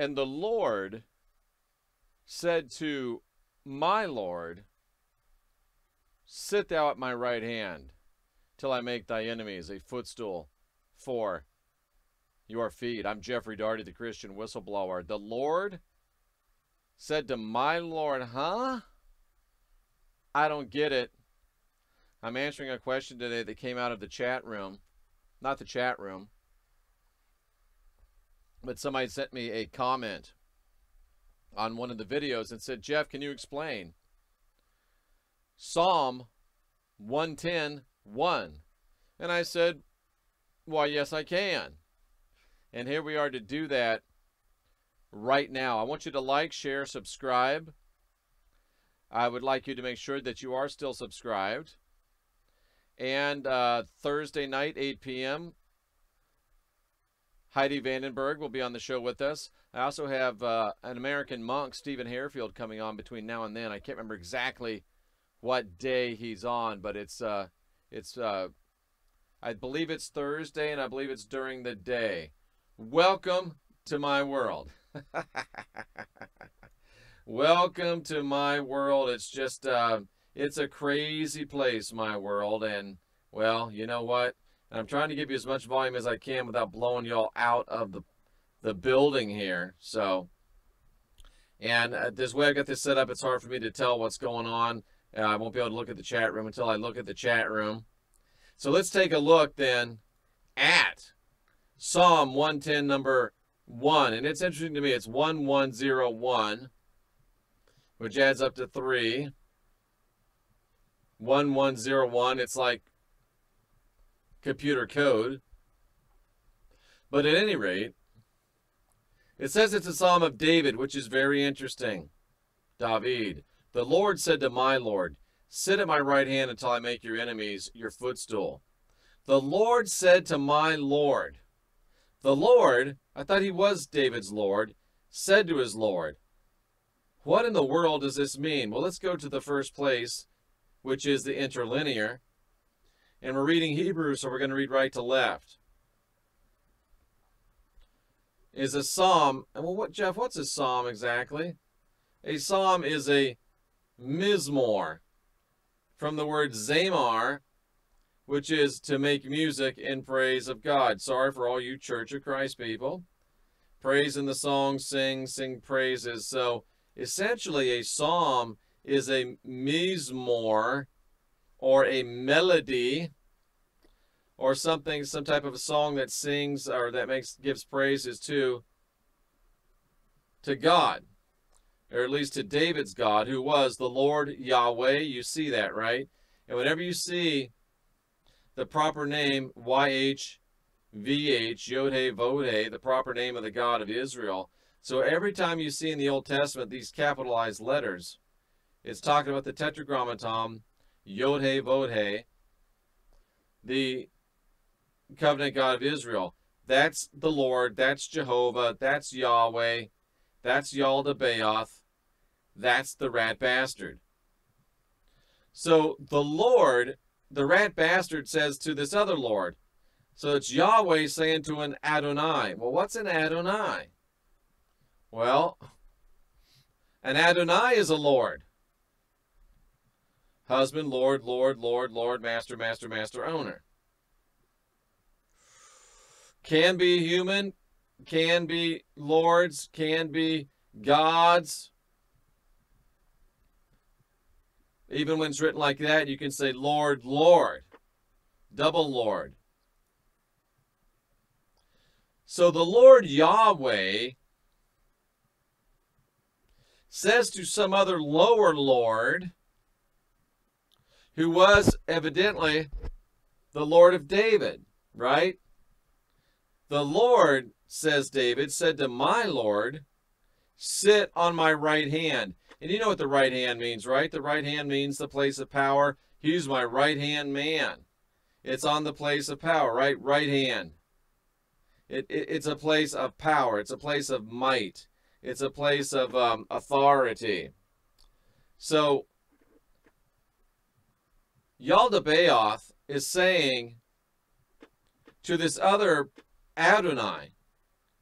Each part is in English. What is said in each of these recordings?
And the Lord said to my Lord, sit thou at my right hand, till I make thy enemies a footstool for your feet. I'm Jeffrey Daugherty, the Christian whistleblower. The Lord said to my Lord, huh? I don't get it. I'm answering a question today that came out of the chat room. Not the chat room, but somebody sent me a comment on one of the videos and said, Jeff, can you explain Psalm 110:1? And I said, why, yes, I can. And here we are to do that right now. I want you to like, share, subscribe. I would like you to make sure that you are still subscribed. And Thursday night, 8 p.m., Heidi Vandenberg will be on the show with us. I also have an American monk, Stephen Harefield, coming on between now and then. I can't remember exactly what day he's on, but I believe it's Thursday, and I believe it's during the day. Welcome to my world. Welcome to my world. It's just, it's a crazy place, my world. And, well, you know what? I'm trying to give you as much volume as I can without blowing y'all out of the building here. So, and this way I got this set up, it's hard for me to tell what's going on. I won't be able to look at the chat room until I look at the chat room. So let's take a look then at Psalm 110, number 1. And it's interesting to me. It's 1101, which adds up to 3. 1101. It's like computer code. But at any rate, it says it's a Psalm of David, which is very interesting. David. The Lord said to my Lord, sit at my right hand until I make your enemies your footstool. The Lord said to my Lord. The Lord, I thought he was David's Lord, said to his Lord. What in the world does this mean? Well, let's go to the first place, which is the interlinear. And we're reading Hebrew, so we're going to read right to left. Is a psalm. Well, what, Jeff, what's a psalm exactly? A psalm is a mizmor, from the word zamar, which is to make music in praise of God. Sorry for all you Church of Christ people. Praise in the song, sing praises. So essentially a psalm is a mizmor, or a melody, or something, some type of a song that sings or that gives praises to God, or at least to David's God, who was the Lord Yahweh. You see that, right? And whenever you see the proper name, YHVH, Yod-Heh, Vod-Heh, the proper name of the God of Israel. So every time you see in the Old Testament these capitalized letters, it's talking about the Tetragrammaton, Yod-Heh, Vod-Heh, the covenant God of Israel. That's the Lord, that's Jehovah, that's Yahweh, that's Yaldabaoth, that's the rat bastard. So the Lord, the rat bastard, says to this other Lord. So it's Yahweh saying to an Adonai. Well, what's an Adonai? Well, an Adonai is a Lord. Husband, Lord, Lord, Lord, Lord, Master, Master, Master, Owner. Can be human, can be lords, can be gods. Even when it's written like that, you can say Lord, Lord, double Lord. So the Lord Yahweh says to some other lower Lord, who was evidently the Lord of David, right? The Lord, says David, said to my Lord, sit on my right hand. And you know what the right hand means, right? The right hand means the place of power. He's my right-hand man. It's on the place of power, right? Right hand. It's a place of power. It's a place of might. It's a place of authority. So Yaldabaoth is saying to this other Adonai,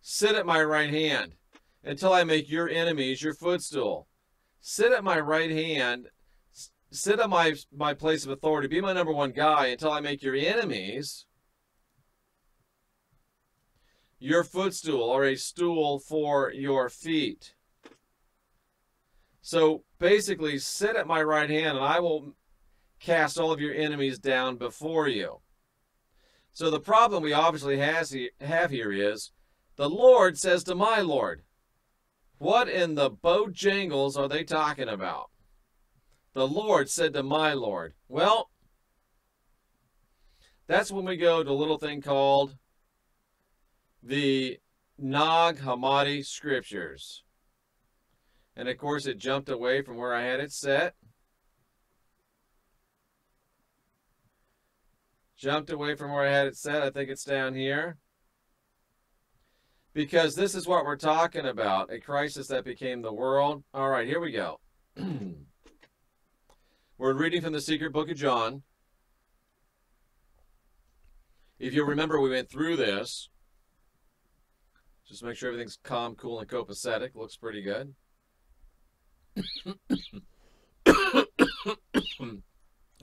sit at my right hand. until I make your enemies your footstool. Sit at my right hand, sit at my place of authority, be my number one guy until I make your enemies your footstool, or a stool for your feet. So basically, sit at my right hand and I will cast all of your enemies down before you. So the problem we obviously have here is, the Lord says to my Lord. What in the bojangles are they talking about? The Lord said to my Lord. Well, that's when we go to a little thing called the Nag Hammadi Scriptures. And of course it jumped away from where I had it set. Jumped away from where I had it set. I think it's down here. Because this is what we're talking about. A crisis that became the world. All right, here we go. We're reading from the secret book of John. If you remember, we went through this. Just make sure everything's calm, cool, and copacetic. Looks pretty good.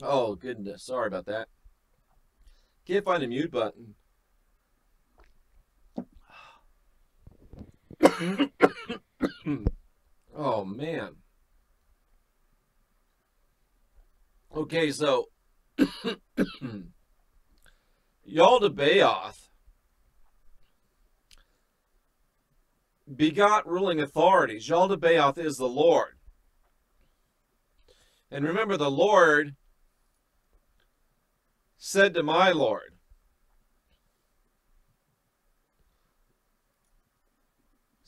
Oh, goodness. Sorry about that. Can't find the mute button. Oh, man. Okay, so Yaldabaoth begot ruling authorities. Yaldabaoth is the Lord. And remember, the Lord said to my Lord.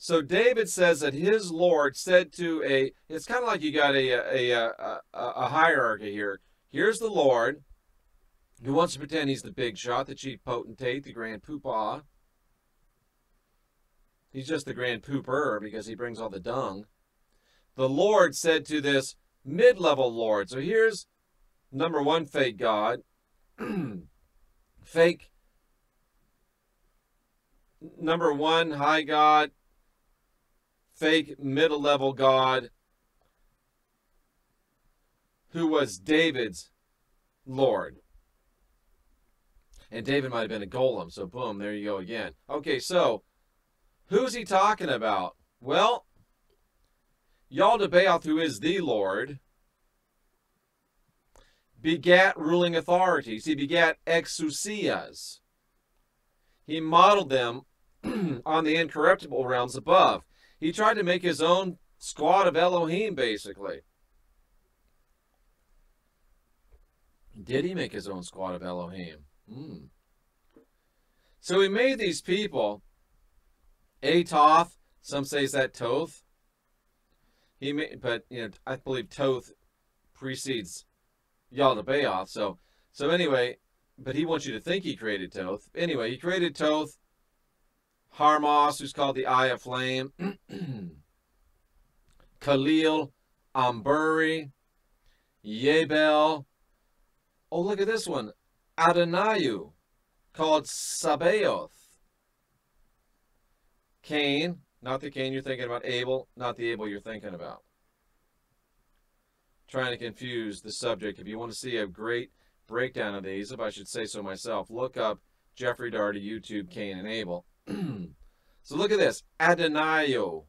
So David says that his Lord said to it's kind of like you got a hierarchy here. Here's the Lord, who wants to pretend he's the big shot, the chief potentate, the grand poopah. He's just the grand pooper because he brings all the dung. The Lord said to this mid-level Lord. So here's number one fake God. Fake number one high God. Fake middle-level God, who was David's Lord. And David might have been a golem, so boom, there you go again. Okay, so who's he talking about? Well, Yaldabaoth, who is the Lord, begat ruling authorities. He begat exousias. He modeled them on the incorruptible realms above. He tried to make his own squad of Elohim, basically. Did he make his own squad of Elohim? So he made these people, Atoth, some say is that Toth. He made, but I believe Toth precedes Yaldabaoth. So anyway, but he wants you to think he created Toth. Anyway, he created Toth. Harmos, who's called the Eye of Flame, Khalil, Amburi, Yebel. Oh, look at this one. Adoniah, called Sabaoth. Cain, not the Cain you're thinking about. Abel, not the Abel you're thinking about. Trying to confuse the subject. If you want to see a great breakdown of these, if I should say so myself, look up Jeffrey Darty, YouTube, Cain and Abel. So look at this. Adoniah.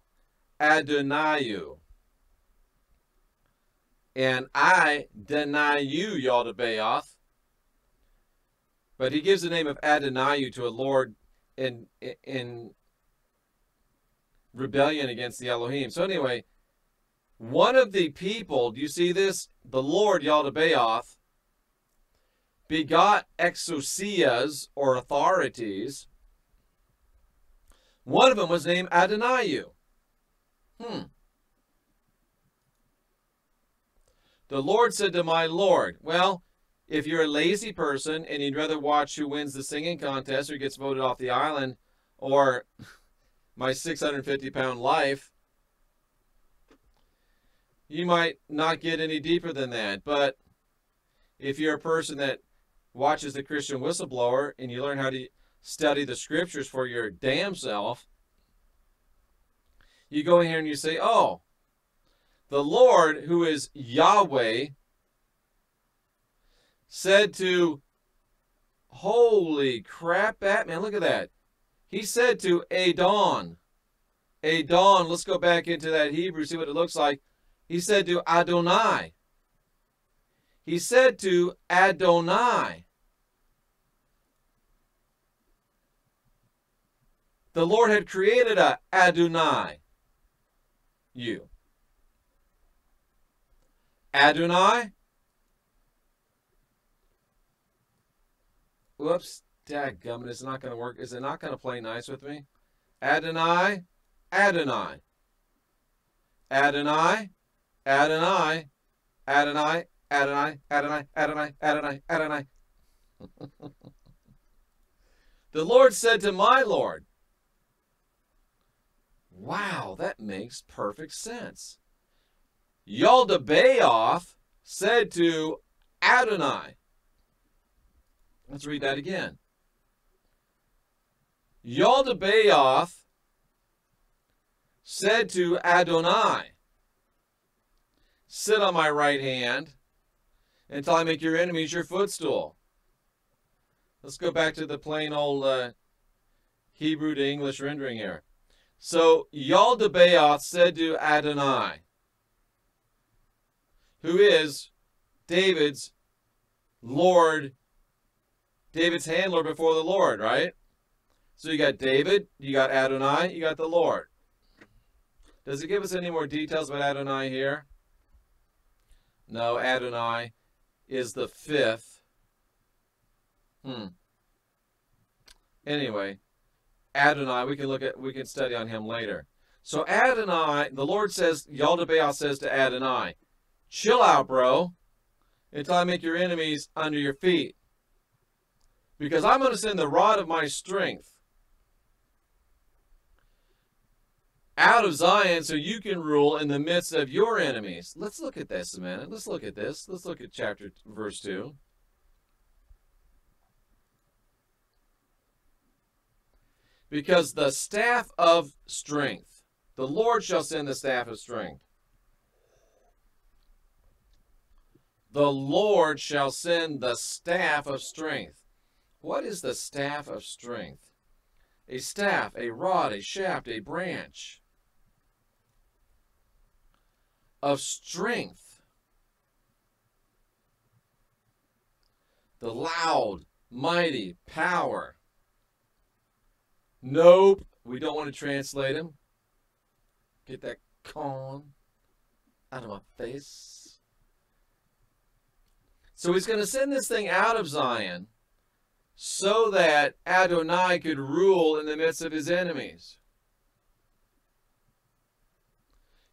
And I deny you, Yaldabaoth. But he gives the name of Adoniah to a Lord in rebellion against the Elohim. So anyway, one of the people, do you see this? The Lord, Yaldabaoth, begot exousias, or authorities. One of them was named Adoniah. The Lord said to my Lord, well, if you're a lazy person and you'd rather watch who wins the singing contest or gets voted off the island, or my 650-pound life, you might not get any deeper than that. But if you're a person that watches the Christian Whistleblower and you learn how to study the scriptures for your damn self, you go in here and you say, oh, the Lord, who is Yahweh, said to, holy crap, Batman, look at that. He said to Adon. Adon, let's go back into that Hebrew, see what it looks like. He said to Adonai. He said to Adonai. The Lord had created a Adonai. You. Adonai. Whoops. Dadgummit, it's not going to work. Is it not going to play nice with me? Adonai. Adonai. Adonai. Adonai. Adonai. Adonai. Adonai. Adonai. Adonai. Adonai. The Lord said to my Lord. Wow, that makes perfect sense. Yaldabaoth said to Adonai. Let's read that again. Yaldabaoth said to Adonai, sit on my right hand until I make your enemies your footstool. Let's go back to the plain old Hebrew to English rendering here. So Yaldabaoth said to Adonai, who is David's Lord, David's handler before the Lord, right? So you got David, you got Adonai, you got the Lord. Does it give us any more details about Adonai here? No, Adonai is the fifth. Anyway, Adonai, we can study on him later. So Adonai, the Lord says, Yaldabaoth says to Adonai, chill out, bro, until I make your enemies under your feet. Because I'm going to send the rod of my strength out of Zion so you can rule in the midst of your enemies. Let's look at this a minute. Let's look at this. Let's look at verse 2. Because the staff of strength, the Lord shall send the staff of strength. The Lord shall send the staff of strength. What is the staff of strength? A staff, a rod, a shaft, a branch of strength. The loud, mighty power. Nope, we don't want to translate him. Get that con out of my face. So he's going to send this thing out of Zion so that Adonai could rule in the midst of his enemies.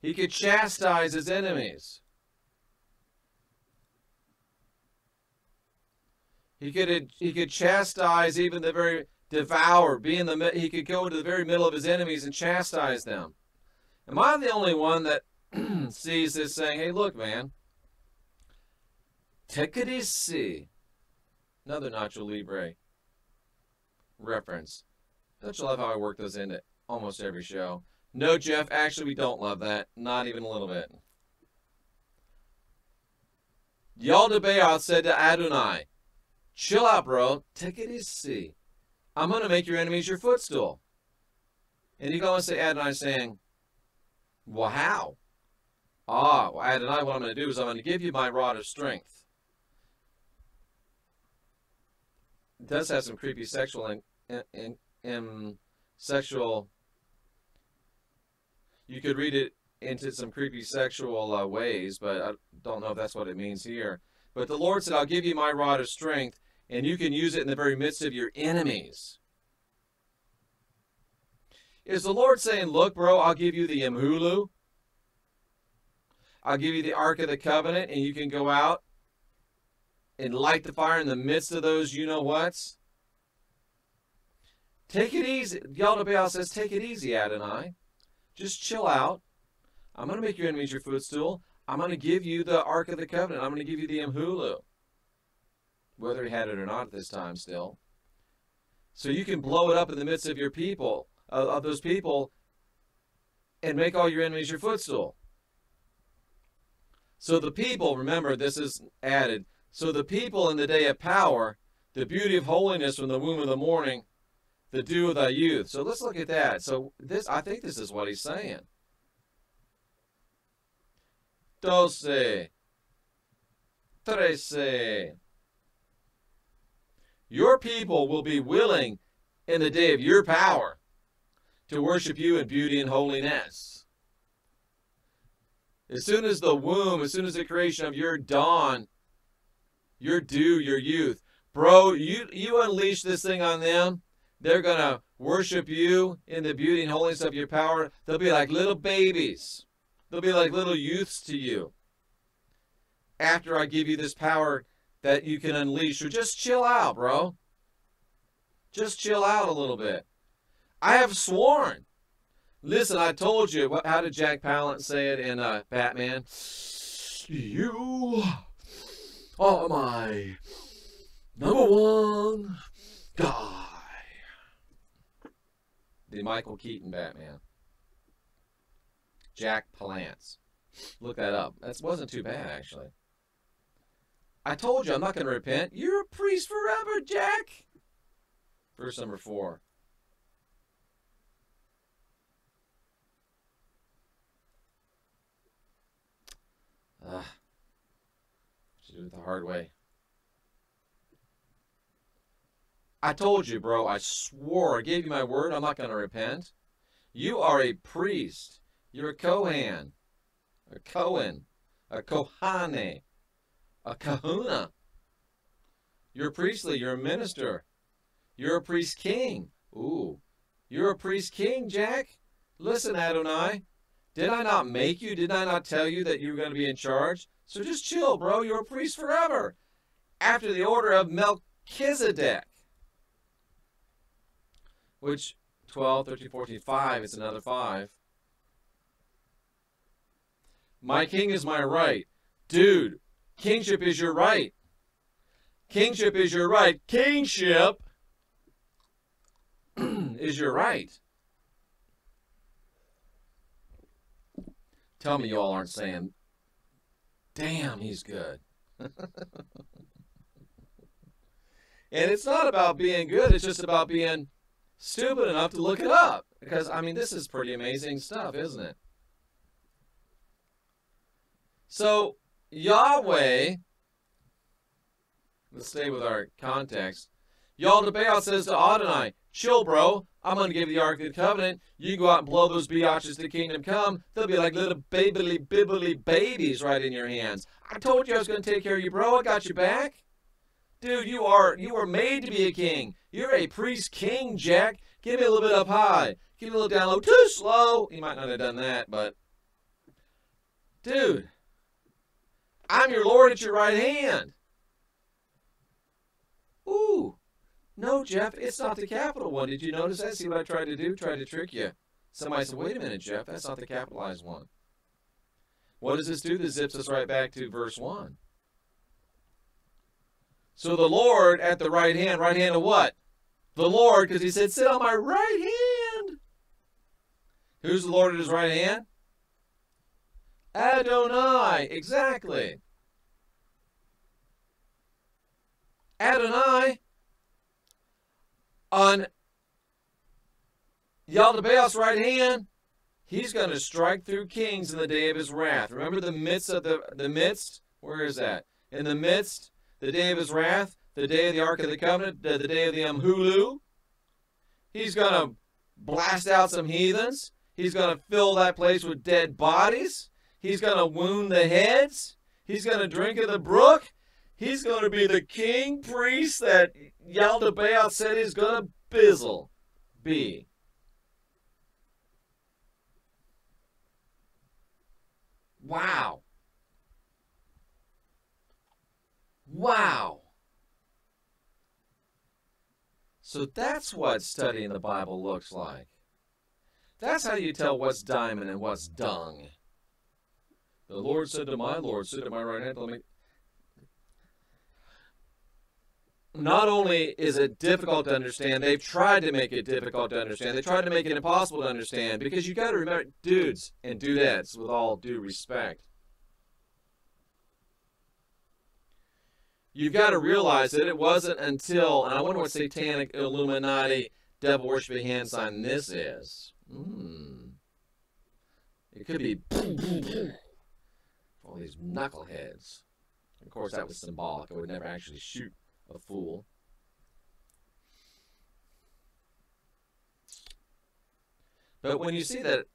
He could chastise his enemies. He could chastise even the very devour. He could go into the very middle of his enemies and chastise them. Am I the only one that sees this saying, hey, look, man, take it easy. Another Nacho Libre reference. Don't you love how I work those into almost every show? No, Jeff, actually we don't love that. Not even a little bit. Yaldabaoth said to Adonai, chill out, bro. Take it easy. I'm going to make your enemies your footstool. And you go and say, Adonai saying, well, how? Well, Adonai, what I'm going to do is I'm going to give you my rod of strength. It does have some creepy sexual sexual. You could read it into some creepy sexual ways, but I don't know if that's what it means here. But the Lord said, I'll give you my rod of strength, and you can use it in the very midst of your enemies. Is the Lord saying, look, bro, I'll give you the Imhulu. I'll give you the Ark of the Covenant, and you can go out and light the fire in the midst of those you-know-whats? Take it easy. Yaldabaoth says, take it easy, Adonai. Just chill out. I'm going to make your enemies your footstool. I'm going to give you the Ark of the Covenant. I'm going to give you the Imhulu. Whether he had it or not at this time still. So you can blow it up in the midst of your people, of those people, and make all your enemies your footstool. So the people, remember, this is added, so the people in the day of power, the beauty of holiness from the womb of the morning, the dew of thy youth. So let's look at that. So this, I think this is what he's saying. 12, 13. Your people will be willing in the day of your power to worship you in beauty and holiness. As soon as the womb, as soon as the creation of your dawn, your dew, your youth, bro, you unleash this thing on them, they're going to worship you in the beauty and holiness of your power. They'll be like little babies. They'll be like little youths to you. After I give you this power that you can unleash, so just chill out, bro. Just chill out a little bit. I have sworn. Listen, I told you. How did Jack Palance say it in Batman? You are my #1 guy. The Michael Keaton Batman. Jack Palance. Look that up. That wasn't too bad, actually. I told you I'm not going to repent. You're a priest forever, Jack. Verse number 4. Should do it the hard way. I told you, bro. I swore. I gave you my word. I'm not going to repent. You are a priest. You're a Kohan. A Cohen. A Kohane. A kahuna. You're priestly. You're a minister. You're a priest king. Ooh. You're a priest king, Jack. Listen, Adonai. Did I not make you? Did I not tell you that you were going to be in charge? So just chill, bro. You're a priest forever. After the order of Melchizedek. Which, 12, 13, 14, 5, it's another 5. My king is my right. Dude, kingship is your right. Kingship is your right. Kingship is your right. Tell me you all aren't saying, damn, he's good. And it's not about being good. It's just about being stupid enough to look it up. Because, I mean, this is pretty amazing stuff, isn't it? So, Yahweh, let's stay with our context. Yaldabaoth says to Adonai, chill, bro. I'm going to give you the Ark of the Covenant. You go out and blow those biatches to the kingdom come. They'll be like little bibbly babies right in your hands. I told you I was going to take care of you, bro. I got you back. Dude, you are made to be a king. You're a priest king, Jack. Give me a little bit up high. Give me a little down low. Too slow. He might not have done that, but... Dude, I'm your Lord at your right hand. Ooh. No, Jeff, it's not the capital one. Did you notice that? See what I tried to do? Tried to trick you. Somebody said, wait a minute, Jeff, that's not the capitalized one. What does this do? This zips us right back to verse 1. So the Lord at the right hand of what? The Lord, because he said, sit on my right hand. Who's the Lord at his right hand? Adonai, exactly. Adonai on Yaldabaoth's right hand, he's going to strike through kings in the day of his wrath. Remember the midst of the midst? Where is that? In the midst, the day of his wrath, the day of the Ark of the Covenant, the day of the Hulu. He's going to blast out some heathens. He's going to fill that place with dead bodies. He's going to wound the heads. He's going to drink of the brook. He's going to be the king priest that Yaldabaoth said he's going to be. Wow. Wow. So that's what studying the Bible looks like. That's how you tell what's diamond and what's dung. The Lord said to my Lord, sit at my right hand. Let me... not only is it difficult to understand, they've tried to make it difficult to understand. They tried to make it impossible to understand, because you got to remember, dudes and dudettes, with all due respect, you've got to realize that it wasn't until, and I wonder what satanic Illuminati devil worshiping hand sign this is. It could be all these knuckleheads. Of course, that was symbolic. I would never actually shoot a fool. But when you see that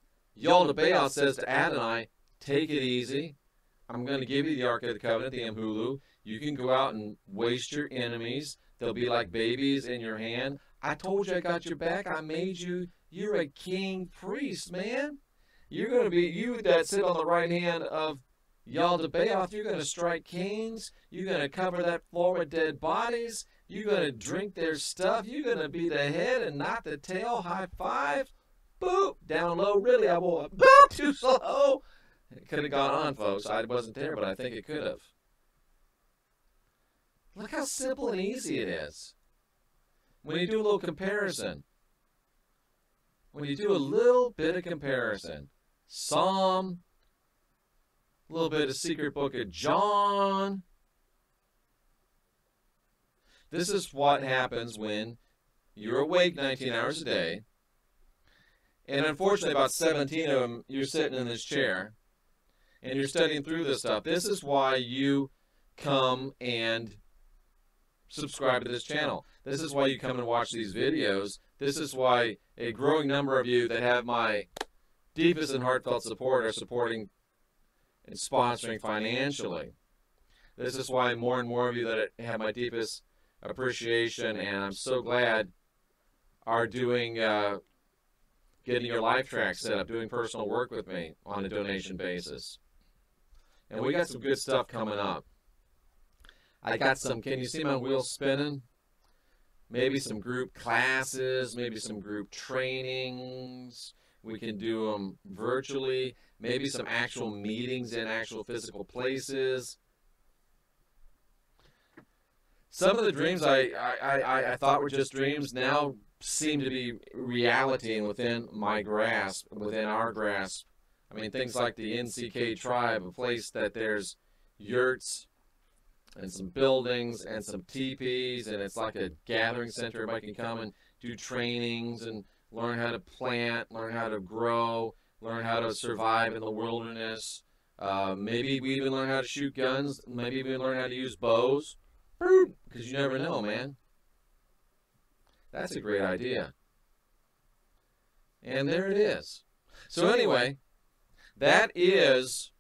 Yaldabaoth says to Adonai, take it easy. I'm going to give you the Ark of the Covenant, the Amhulu. You can go out and waste your enemies. They'll be like babies in your hand. I told you I got your back. I made you. You're a king priest, man. You're going to be, you that sit on the right hand of Yaldabaoth, you're going to strike kings. You're going to cover that floor with dead bodies. You're going to drink their stuff. You're going to be the head and not the tail. High five. Boop. Down low. Really, I won't. Boop. Too slow. It could have gone on, folks. I wasn't there, but I think it could have. Look how simple and easy it is. When you do a little comparison. When you do a little bit of comparison. Psalm. A little bit of secret book of John. This is what happens when you're awake 19 hours a day. And unfortunately, about 17 of them, you're sitting in this chair. And you're studying through this stuff. This is why you come and subscribe to this channel. This is why you come and watch these videos. This is why a growing number of you that have my deepest and heartfelt support are supporting and sponsoring financially. This is why more and more of you that have my deepest appreciation, and I'm so glad, are doing, getting your life track set up, doing personal work with me on a donation basis. And we got some good stuff coming up. I got some, can you see my wheels spinning? Maybe some group classes, maybe some group trainings. We can do them virtually. Maybe some actual meetings in actual physical places. Some of the dreams I thought were just dreams now seem to be reality and within my grasp, within our grasp. I mean, things like the NCK tribe, a place that there's yurts and some buildings and some teepees, and it's like a gathering center. Everybody can come and do trainings and learn how to plant, learn how to grow, learn how to survive in the wilderness. Maybe we even learn how to shoot guns. Maybe we learn how to use bows. Because you never know, man. That's a great idea. And there it is. So anyway, that is,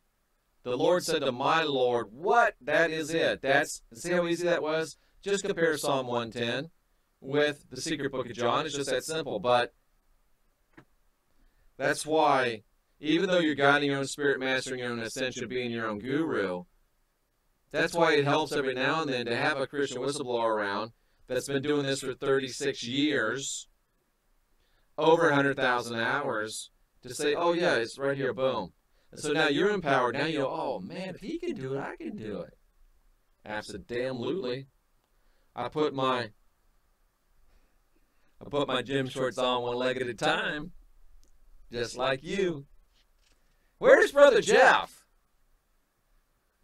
the Lord said to my Lord, what? That is it. That's, see how easy that was? Just compare Psalm 110 with the secret book of John. It's just that simple. But that's why, even though you're guiding your own spirit, mastering your own ascension, being your own guru, that's why it helps every now and then to have a Christian whistleblower around that's been doing this for 36 years, over 100,000 hours, to say, oh yeah, it's right here, boom. And so now you're empowered. Now you go, oh man, if he can do it, I can do it. Absolutely. I put my gym shorts on one leg at a time, just like you. Where's Brother Jeff?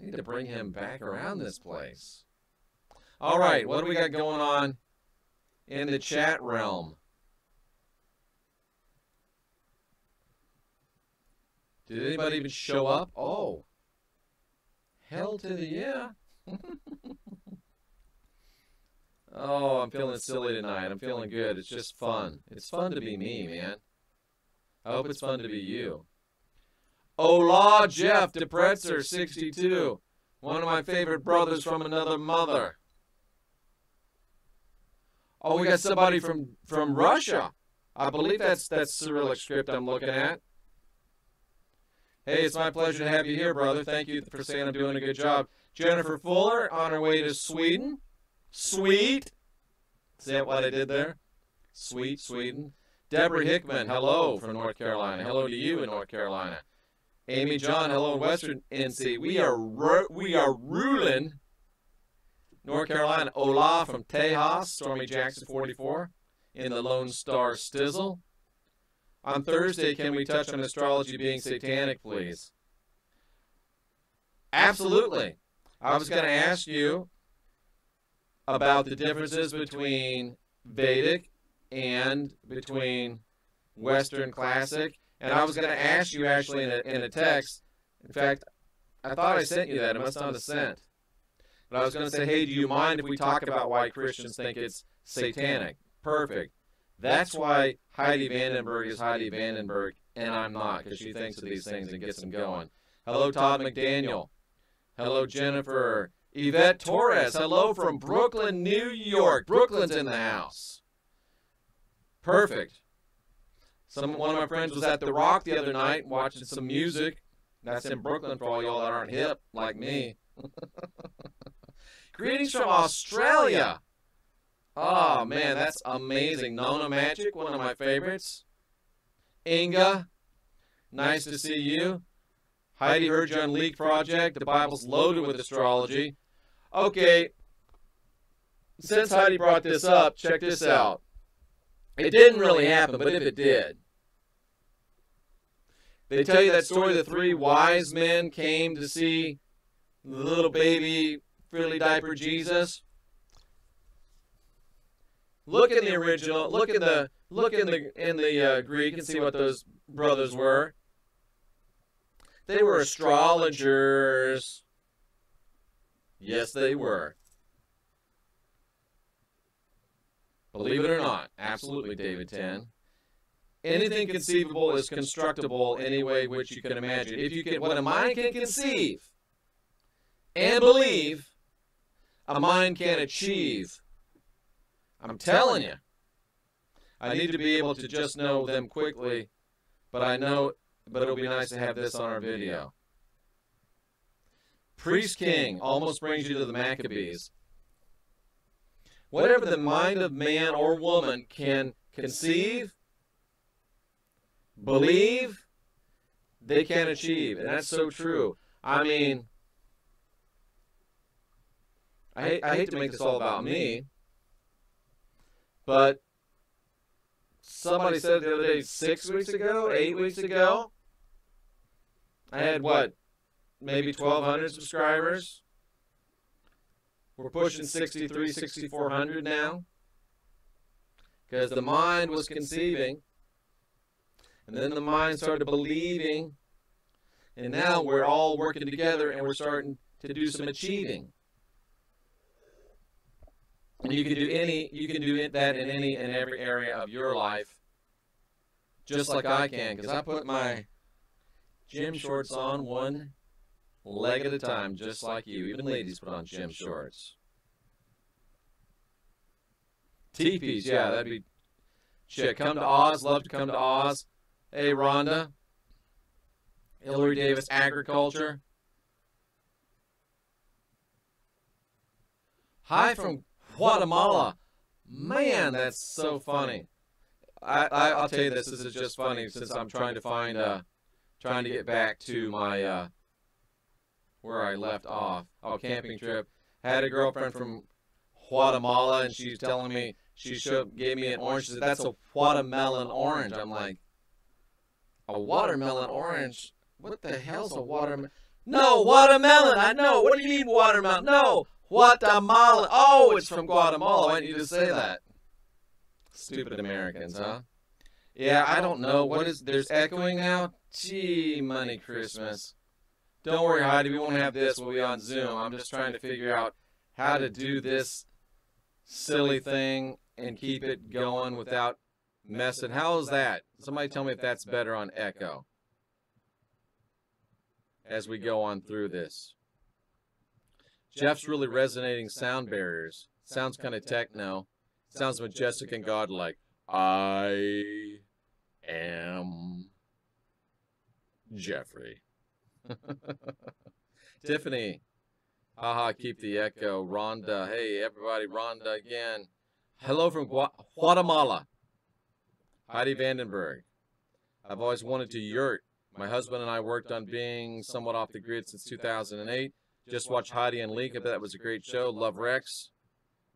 I need to bring him back around this place. All right, what do we got going on in the chat realm? Did anybody even show up? Oh, hell to the yeah. Oh, I'm feeling silly tonight. I'm feeling good. It's just fun. It's fun to be me, man. I hope it's fun to be you. Ola Jeff DePretzer, 62. One of my favorite brothers from another mother. Oh, we got somebody from Russia. I believe that's Cyrillic script I'm looking at. Hey, it's my pleasure to have you here, brother. Thank you for saying I'm doing a good job. Jennifer Fuller on her way to Sweden. Sweet. See what I did there? Sweet, Sweden. Deborah Hickman, hello from North Carolina. Hello to you in North Carolina. Amy John, hello in Western NC. We are ruling North Carolina. Ola from Tejas, Stormy Jackson 44, in the Lone Star Stizzle. On Thursday, can we touch on astrology being satanic, please? Absolutely. I was going to ask you about the differences between Vedic and between Western Classic. And I was going to ask you actually in a text. In fact, I thought I sent you that. It must not have sent. But I was going to say, hey, do you mind if we talk about why Christians think it's satanic? Perfect. That's why Heidi Vandenberg is Heidi Vandenberg, and I'm not, because she thinks of these things and gets them going. Hello, Todd McDaniel. Hello, Jennifer. Yvette Torres. Hello from Brooklyn, New York. Brooklyn's in the house. Perfect. One of my friends was at The Rock the other night watching some music. That's in Brooklyn for all y'all that aren't hip like me. Greetings from Australia. Oh, man, that's amazing. Nona Magic, one of my favorites. Inga, nice to see you. Heidi heard you on Leak Project. The Bible's loaded with astrology. Okay, since Heidi brought this up, check this out. It didn't really happen, but if it did. They tell you that story, the three wise men came to see the little baby frilly diaper Jesus. Look in the original, look in the Greek and see what those brothers were. They were astrologers. Yes, they were. Believe it or not, absolutely, David 10. Anything conceivable is constructible any way which you can imagine. If you can, what a mind can conceive and believe, a mind can achieve. I'm telling you. I need to be able to just know them quickly, but it'll be nice to have this on our video. Priest King almost brings you to the Maccabees. Whatever the mind of man or woman can conceive, believe, they can achieve. And that's so true. I mean, I hate to make this all about me, but somebody said the other day, 6 weeks ago, 8 weeks ago, I had what, maybe 1,200 subscribers. We're pushing 63, 6,400 now. Because the mind was conceiving. And then the mind started believing. And now we're all working together and we're starting to do some achieving. And you can do that in any and every area of your life. Just like I can. Because I put my gym shorts on one leg at a time, just like you. Even ladies put on gym shorts. Teepees, yeah, that'd be shit. Come to Oz, love to come to Oz. Hey, Rhonda. Hillary Davis, agriculture. Hi from Guatemala. Man, that's so funny. I'll tell you this is just funny since I'm trying to get back to my where I left off. Oh, camping trip. Had a girlfriend from Guatemala, and she's telling me gave me an orange. She said, "That's a watermelon orange." I'm like, a watermelon orange? What the hell's a watermelon? No, watermelon. I know. What do you mean watermelon? No, Guatemala. Oh, it's from Guatemala. Why didn't you just say that? Stupid Americans, huh? Yeah, I don't know. There's echoing now? Gee, money Christmas. Don't worry, Heidi, we won't have this. We'll be on Zoom. I'm just trying to figure out how to do this silly thing and keep it going without messing. How is that? Somebody tell me if that's better on echo as we go on through this. Jeff's really resonating sound barriers. Sounds kind of techno. Sounds majestic and godlike. I am Jeffrey. Tiffany. Haha, keep the echo. Rhonda. Hey, everybody. Rhonda again. Hello from Guatemala. Heidi Vandenberg. I've always wanted to yurt. My husband and I worked on being somewhat off the grid since 2008. Just watch Heidi and Leak. I bet that was a great show. Love Rex.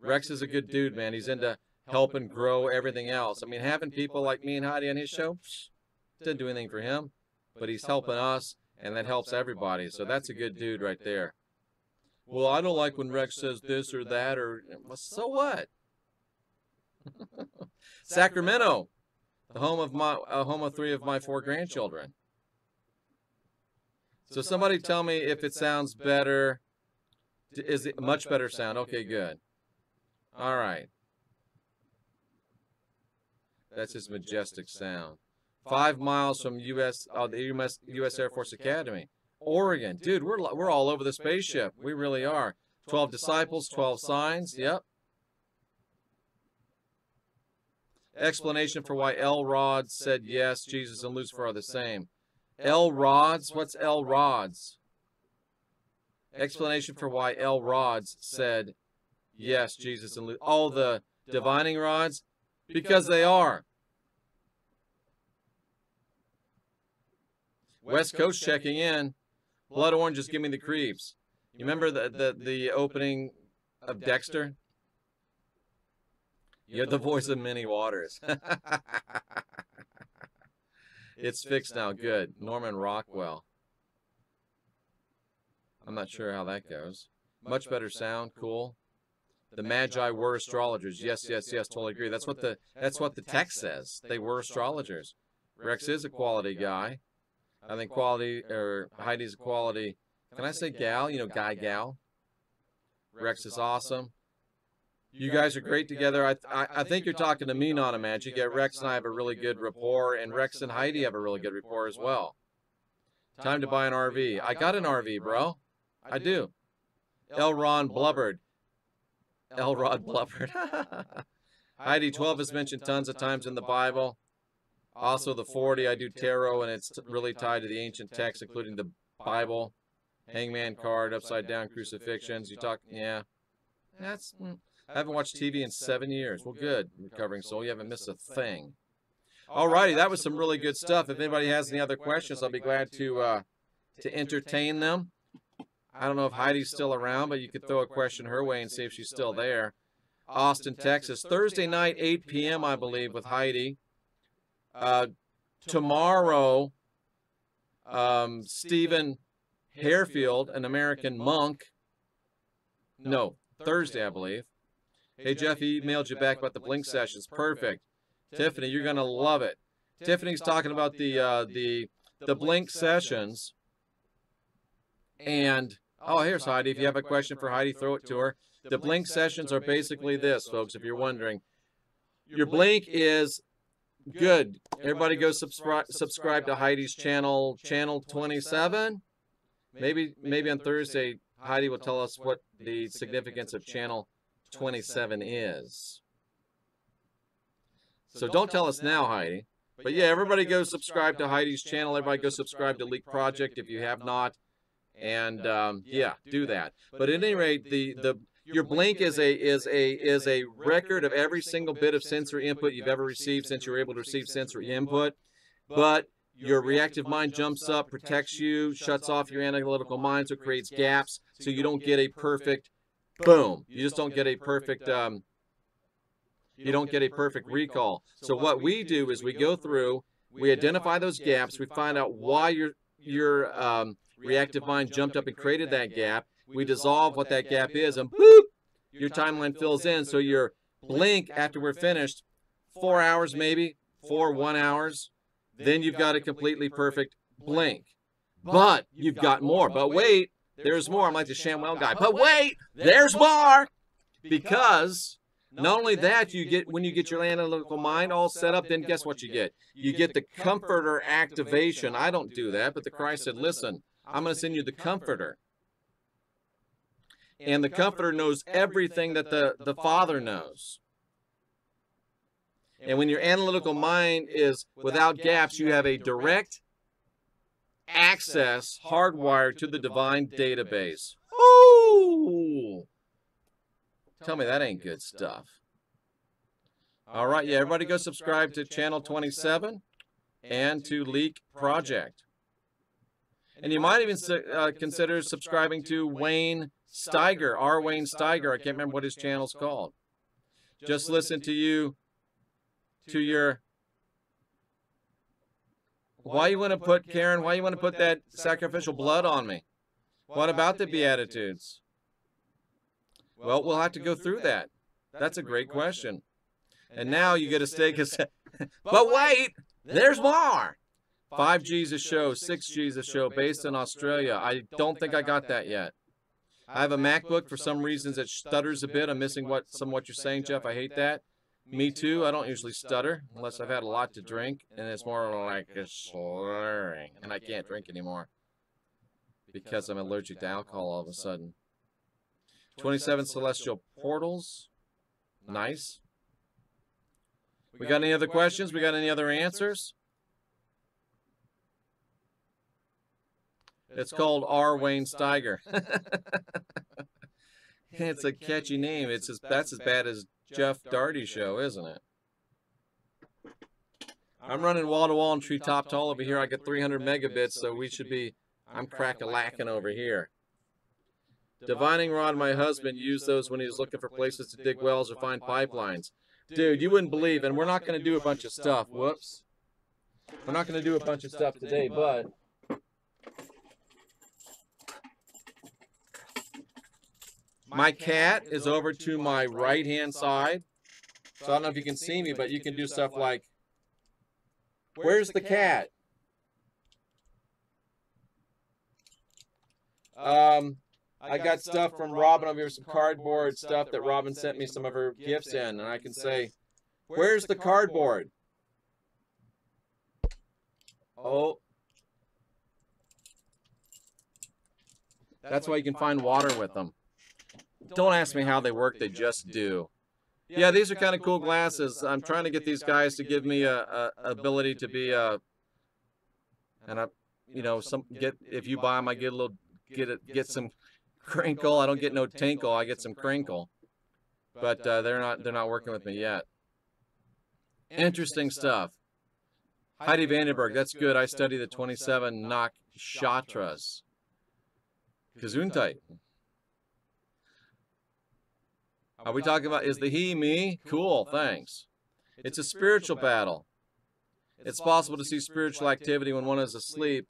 Rex is a good dude, man. He's into helping grow everything else. I mean, having people like me and Heidi on his show, didn't do anything for him, but he's helping us, and that helps everybody. So that's a good dude right there. Well, I don't like when Rex says this or that, or so what? Sacramento, the home of 3 of my 4 grandchildren. So somebody tell me if it sounds better. Is it much better sound? Okay, good. All right. That's his majestic sound. 5 miles from the U.S. Air Force Academy. Oregon. Dude, we're all over the spaceship. We really are. 12 disciples, 12 signs. Yep. Explanation for why L. Rods said yes, Jesus and Lucifer are the same. L. Rods? What's L. Rods? Explanation for why L. Rods said yes, Jesus and Lucifer. Oh, the divining rods? Because they are. West Coast checking in. Blood oranges give me the creeps. You remember the opening of Dexter? You're the voice of many waters. It's fixed now. Good. Norman Rockwell. I'm not sure how that goes. Much better sound. Cool. The Magi were astrologers. Yes, yes, yes. Totally agree. That's what the text says. They were astrologers. Rex is a quality guy. I think Heidi's a quality. Can I say gal? You know, guy, gal. Rex is awesome. You guys are great together. I think you're talking to me, not a magic. Yeah, Rex and I have a really good rapport, and Rex and Heidi have a really good rapport as well. Time to buy an RV. I got an RV, bro. I do. Elrod blubbered. Elrod blubbered. Heidi, 12 is mentioned tons of times in the Bible. Also the 40, I do tarot, and it's really tied to the ancient texts, including the Bible, hangman card, upside down crucifixions. You talk, yeah. That's... I haven't watched TV in 7 years. Well, good, recovering soul. You haven't missed a thing. Alrighty, that was some really good stuff. If anybody has any other questions, I'll be glad to entertain them. I don't know if Heidi's still around, but you could throw a question her way and see if she's still there. Austin, Texas. Thursday night, 8 p.m., I believe, with Heidi. Tomorrow, Stephen Harefield, an American monk. No, Thursday, I believe. Hey, Jeff, he emailed you back about the Blink sessions. Perfect. Tiffany, you're going to love it. Tiffany's talking about the Blink sessions. And, oh, here's Heidi. If you have a question for Heidi, throw it to her. The Blink sessions are basically this, folks, if you're wondering. Your Blink is good. Everybody go subscribe to Heidi's channel 27. Maybe on Thursday, Heidi will tell us what the significance of channel 27 is. So don't tell us now, Heidi. But yeah, everybody go subscribe to Heidi's channel. Everybody go subscribe to Leak Project if you have not. And yeah, do that. But at any rate, your Blink is a record of every single bit of sensory input you've ever received since you were able to receive sensory input. But your reactive mind jumps up, protects you, shuts off your analytical mind, so it creates gaps, so you don't get a perfect boom. You just don't get a perfect recall. So what we do is we go through, we identify those gaps, we find out why your reactive mind jumped up and created that gap. We dissolve what that gap is, and boop, your timeline fills in. So your Blink, after we're finished, 4 hours maybe, 1 hours, then you've got a completely perfect Blink. But you've got more. But wait, there's more. I'm like the ShamWow guy. But wait, there's more. Because not only that, you get, when you get your analytical mind all set up, then guess what you get? You get the comforter activation. I don't do that, but the Christ said, listen, I'm going to send you the comforter. And the comforter knows everything that the Father knows. And when your analytical mind is without gaps, you have a direct access hardwired to the divine database. Ooh! Tell me that ain't good stuff. All right, yeah, everybody go subscribe to channel 27 and to Leak Project. And you might even consider subscribing to Wayne Steiger, R. Wayne Steiger. I can't remember what his channel's called. Just listen to your... Why you want to put, Karen, why you want to put that sacrificial blood on me? What about the Beatitudes? Well, we'll have to go through that. That's a great question. And now you get a steak. But wait, there's more. 5 Jesus show, 6 Jesus show, based in Australia. I don't think I got that yet. I have a MacBook. For some reasons it stutters a bit. I'm missing some of what you're saying, Jeff. I hate that. Me too. I don't usually stutter unless I've had a lot to drink, and it's more like a slurring, and I can't drink anymore because I'm allergic to alcohol all of a sudden. 27 celestial portals. Nice. We got any other questions? We got any other answers? It's called R. Wayne Steiger. It's a catchy name. That's as bad as Jeff Darty show, isn't it? I'm running wall-to-wall and treetop tall over here. I get 300 megabits, so we should be... I'm crack-a-lacking over here. Divining rod, my husband used those when he was looking for places to dig wells or find pipelines. Dude, you wouldn't believe, and we're not going to do a bunch of stuff. Whoops. We're not going to do a bunch of stuff today, but... my cat is over to my right-hand side. So I don't know if you can see me, but you can do stuff like, where's the cat? I got stuff from Robin over here, some cardboard stuff that Robin sent me some of her gifts in, and I can say, where's the cardboard? Oh. That's why you can find water with them. Don't ask me how they work, they just do. Yeah, these are kind of cool glasses. I'm trying to get these guys to give me a ability to be if you buy them, I get some crinkle. I don't get no tinkle, I get some crinkle. But they're not working with me yet. Interesting stuff. Heidi Vandenberg, that's good. I study the 27 nakshatras. Gesundheit. Are we talking about, is the he, me? Cool, thanks. It's a spiritual battle. It's possible to see spiritual activity when one is asleep,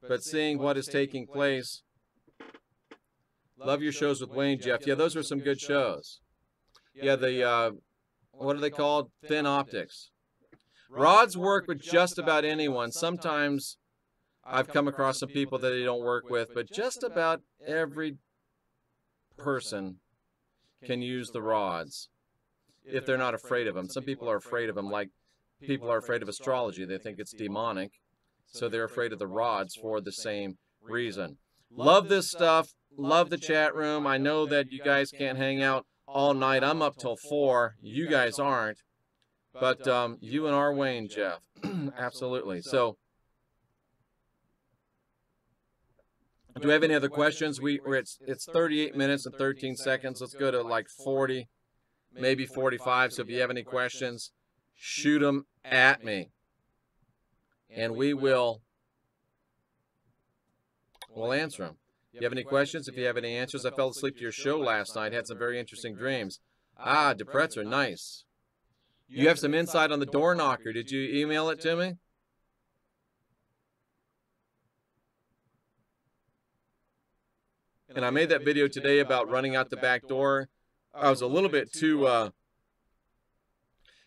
but seeing what is taking place. Love your shows with Wayne, Jeff. Yeah, those were some good shows. Yeah, what are they called? Thin optics. Rods work with just about anyone. Sometimes I've come across some people that they don't work with, but just about every person can use the rods if they're not afraid of them. Some people are afraid of them, like people are afraid of astrology. They think it's demonic, so they're afraid of the rods for the same reason. Love this stuff. Love the chat room. I know that you guys can't hang out all night. I'm up till 4. You guys aren't. But you and R. Wayne, Jeff. Absolutely. So, do we have any other questions? It's 38 minutes and 13 seconds. Let's go to like 40, maybe 45. So if you have any questions, shoot them at me. And we'll answer them. If you have any questions, if you have any answers, I fell asleep to your show last night. Had some very interesting dreams. Ah, Depressor, nice. You have some insight on the door knocker. Did you email it to me? And I made that video today about running out the back door. I was a little bit too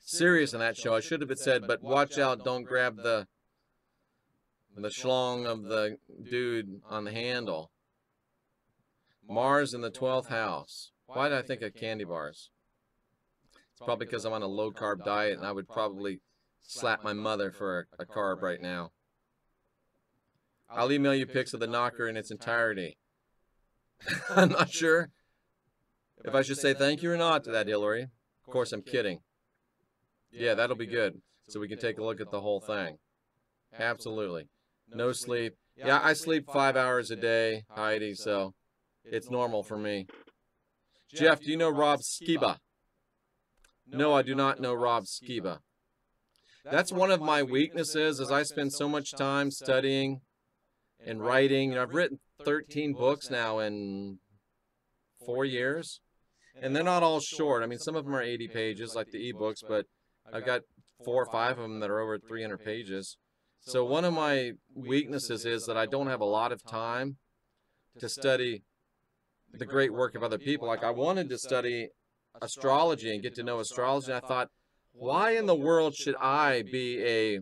serious in that show. I should have said, but watch out, don't grab the schlong of the dude on the handle. Mars in the 12th house. Why did I think of candy bars? It's probably because I'm on a low-carb diet, and I would probably slap my mother for a carb right now. I'll email you pics of the knocker in its entirety. I'm not sure if I should say thank you or not to that, Hillary. Of course, I'm kidding. Yeah, that'll be good, so we can take a look at the whole thing. Absolutely. No sleep. Yeah, I sleep 5 hours a day, Heidi, so it's normal for me. Jeff, do you know Rob Skiba? No, I do not know Rob Skiba. That's one of my weaknesses, is I spend so much time studying in writing. You know, I've written 13 books now in 4 years, and they're not all short. I mean, some of them are 80 pages, like the ebooks, but I've got 4 or 5 of them that are over 300 pages. So one of my weaknesses is that I don't have a lot of time to study the great work of other people. Like, I wanted to study astrology and get to know astrology. I thought, why in the world should I be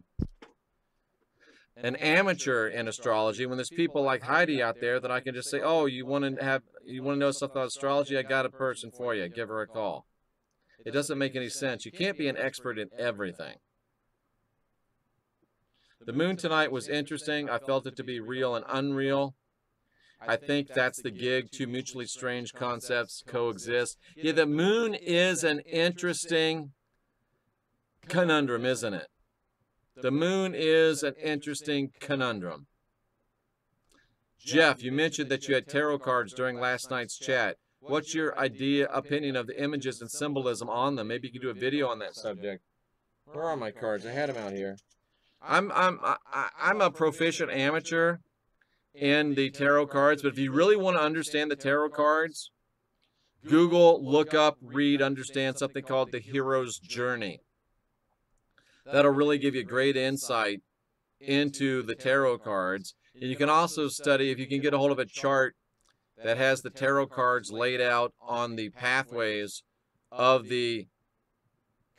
an amateur in astrology when there's people like Heidi out there that I can just say, oh, you want to know something about astrology? I got a person for you. Give her a call. It doesn't make any sense. You can't be an expert in everything. The moon tonight was interesting. I felt it to be real and unreal. I think that's the gig. Two mutually strange concepts coexist. Yeah, the moon is an interesting conundrum, isn't it? The moon is an interesting conundrum. Jeff, you mentioned that you had tarot cards during last night's chat. What's your opinion of the images and symbolism on them? Maybe you could do a video on that subject. Where are my cards? I had them out here. I'm a proficient amateur in the tarot cards, but if you really want to understand the tarot cards, Google, look up, read, understand something called The Hero's Journey. That'll really give you great insight into the tarot cards. And you can also study, if you can get a hold of a chart that has the tarot cards laid out on the pathways of the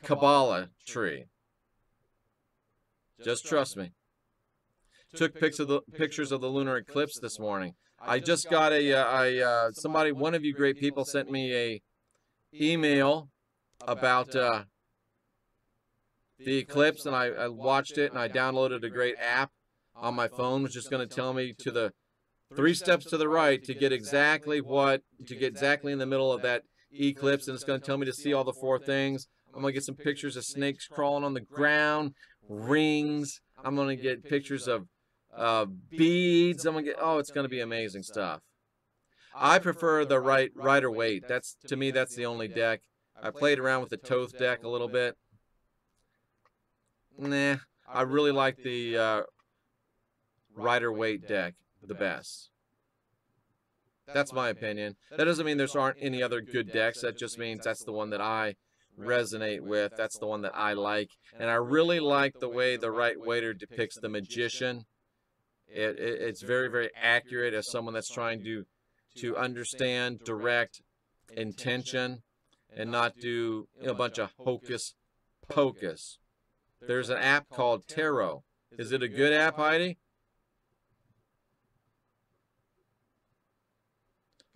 Kabbalah tree. Just trust me. Took pictures of the lunar eclipse this morning. I just got one of you great people sent me a email about the eclipse, and I watched it, and I downloaded a great app on my phone, which is going to tell me to the 3 steps to the right to get exactly in the middle of that eclipse, and it's going to tell me to see all the 4 things. I'm going to get some pictures of snakes crawling on the ground, rings. I'm going to get pictures of beads. It's going to be amazing stuff. I prefer the Rider-Waite. To me, that's the only deck. I played around with the Thoth deck a little bit. Nah, I really like the Rider-Waite deck the best. That's my opinion. That doesn't mean there aren't any other good decks. That just means that's the one that I resonate with. That's the one that I like. And I really like the way the Rider-Waiter depicts the magician. It's very, very accurate as someone that's trying to understand direct intention and not do a bunch of hocus pocus. There's an app called Tarot. Is it a good app, Heidi?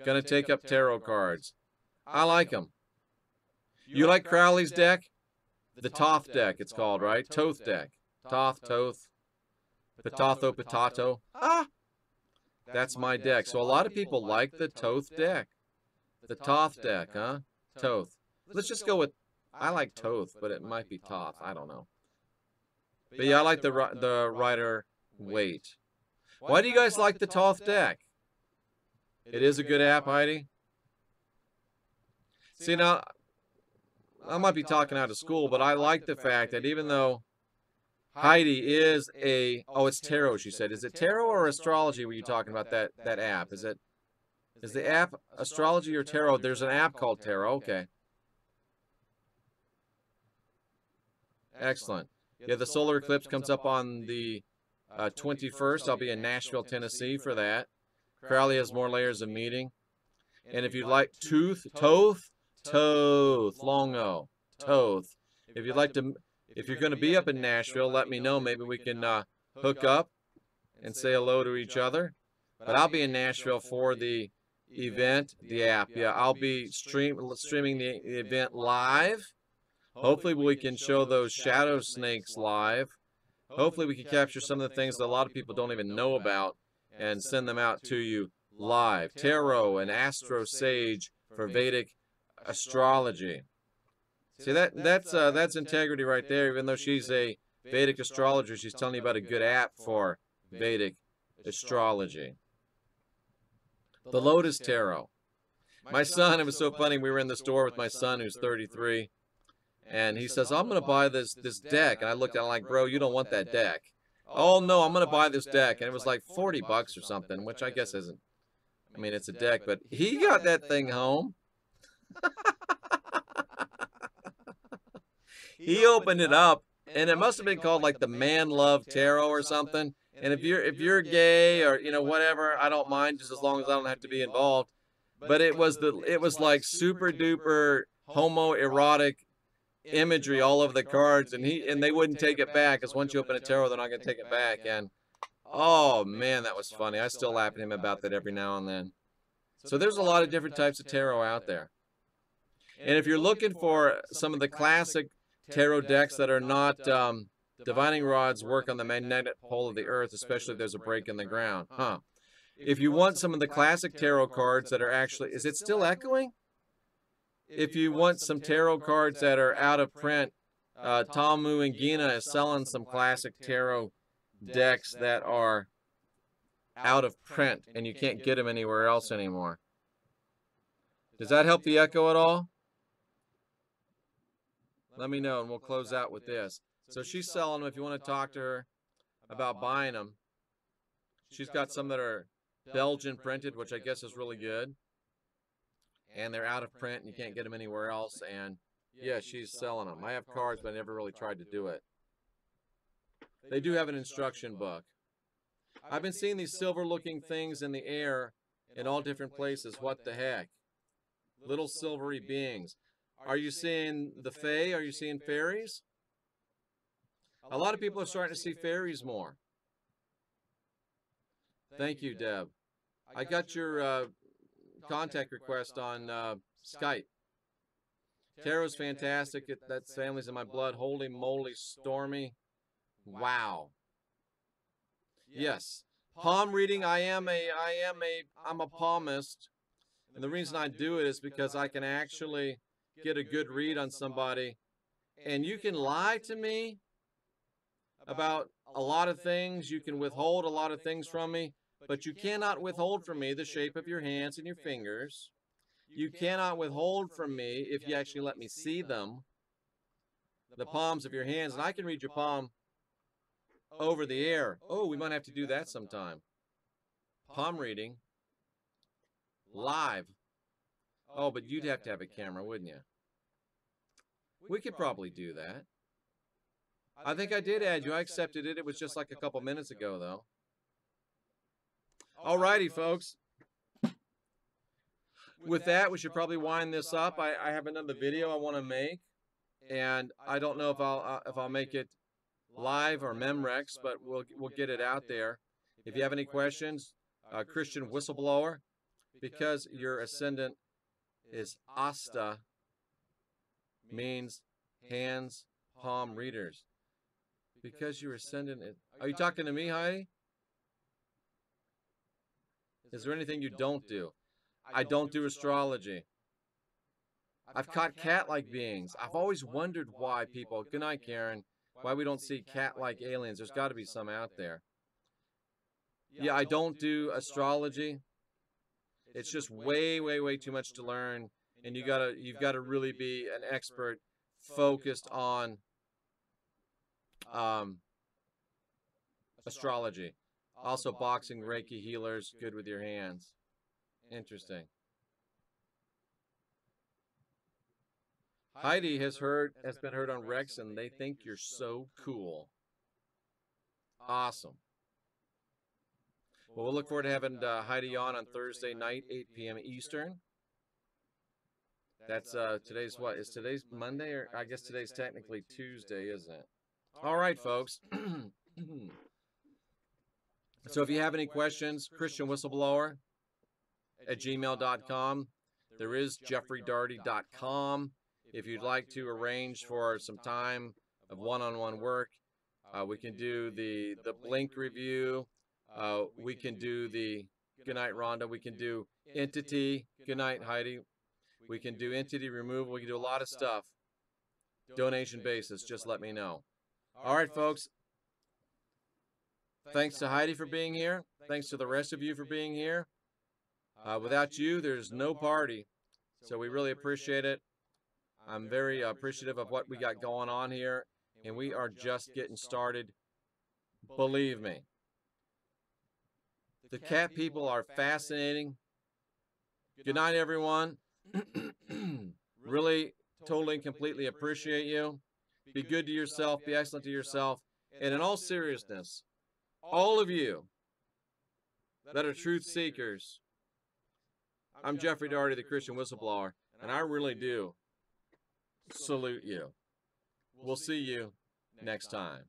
Gonna take up tarot cards. I like them. You like Crowley's deck? The Thoth deck, it's called, right? Thoth deck. Thoth. Potato, potato. That's my deck. So a lot of people like the Thoth deck. The Thoth deck, huh? Thoth. Let's just go with, I like Thoth, but it might be Thoth. I don't know. But yeah, I like the Rider-Waite. Why do you guys like the Thoth deck? It is a good app, Heidi. See, now, I might be talking out of school, but I like the fact that even though Heidi is it's tarot, she said. Is it tarot or astrology were you talking about that app? Is the app astrology or tarot? There's an app called Tarot. Okay. Excellent. Yeah, the solar eclipse comes up on the 21st. I'll be in Nashville, Tennessee for that. Crowley has more layers of meaning. And if you'd like Thoth, long O, Thoth. If you're going to be up in Nashville, let me know. Maybe we can hook up and say hello to each other. But I'll be in Nashville for the event, the app. Yeah, I'll be streaming the event live. Hopefully we can show those shadow snakes live. Hopefully we can capture some of the things that a lot of people don't even know about and send them out to you live. Tarot and Astro Sage for Vedic astrology. See, that's integrity right there. Even though she's a Vedic astrologer, she's telling you about a good app for Vedic astrology. The Lotus Tarot. My son, it was so funny, we were in the store with my son who's 33, and he says, I'm going to buy this deck. And I looked at him like, bro, you don't want that deck. oh no, I'm going to buy this deck. And it was like 40 bucks or something, which I guess isn't, I mean, it's a deck, but he got that thing home. He opened it up, and it must have been called like the Man Love Tarot or something. And if you're gay or whatever, I don't mind, just as long as I don't have to be involved. But it was like super duper homoerotic imagery all over the cards, and they wouldn't take it back, because once you open a tarot, they're not going to take it back. And oh man, that was funny. I still laugh at him about that every now and then. So there's a lot of different types of tarot out there. And if you're looking for some of the classic tarot decks that are not divining rods work on the magnetic pole of the earth, especially if there's a break in the ground. If you want some of the classic tarot cards that are actually, is it still echoing? If you want some tarot cards that are out of print, Tom Muangina is selling some classic tarot decks that are out of print, and you can't get them anywhere else anymore. Does that help the echo at all? Let me know, and we'll close out with this. So she's selling them if you want to talk to her about buying them. She's got some that are Belgian printed, which I guess is really good. And they're out of print, and you can't get them anywhere else. And yeah, she's selling them. I have cards, but I never really tried to do it. They do have an instruction book. I've been seeing these silver-looking things in the air in all different places. What the heck? Little silvery beings. Are you seeing the fae? Are you seeing fairies? A lot of people are starting to see fairies more. Thank you, Deb. I got your contact request on Skype. Tarot's fantastic. That's Families in My Blood. Holy moly, Stormy. Wow. Yes. Palm reading. I'm a palmist. And the reason I do it is because I can actually get a good read on somebody. And you can lie to me about a lot of things. You can withhold a lot of things from me. But you cannot withhold from me the shape of your hands and your fingers. You cannot withhold from me, if you actually let me see them, the palms of your hands. And I can read your palm over the air. Oh, we might have to do that sometime. Palm reading. Live. Oh, but you'd have to have a camera, wouldn't you? We could probably do that. I think I did add you. I accepted it. It was just like a couple minutes ago, though. Alrighty, folks. With that, we should probably wind this up. I have another video I want to make, and I don't know if I'll make it live or Memrex, but we'll get it out there. If you have any questions, Christian Whistleblower, because your ascendant is Asta, means hands, palm readers. Because your ascendant is... Are you talking to me, Heidi? Is there anything you don't do? I don't do astrology. I've caught cat-like beings. I've always wondered why people... Good night, Karen. Why we don't see cat-like aliens. There's got to be some out there. Yeah, I don't do astrology. It's just way, way, way too much to learn. And you've got to really be an expert focused on astrology. Also, boxing, Reiki healers, good with your hands. Interesting. Heidi has been heard on Rex, and they think you're so cool. Awesome. Well, we'll look forward to having Heidi on Thursday night, 8 p.m. Eastern. That's today's what? Is today's Monday, or I guess today's technically Tuesday, isn't it? All right, folks. So if you have any questions, christianwhistleblower@gmail.com. There is jeffreydarty.com. If you'd like to arrange for some time of one-on-one work, we can do the Blink review. We can do the, good night, Rhonda. We can do entity. Good night, Heidi. We can do entity removal. We can do a lot of stuff. Donation basis. Just let me know. All right, folks. Thanks to Heidi for being here. Thanks to the rest of you for being here. Without you, there's no party. So we really appreciate it. I'm very appreciative of what we got going on here. And we are just getting started. Believe me. The cat people are fascinating. Good night, everyone. Really, totally and completely appreciate you. Be good to yourself. Be excellent to yourself. And in all seriousness, all of you that are truth seekers, I'm Jeffrey Daugherty, the Christian Whistleblower, and I really do salute you. We'll see you next time.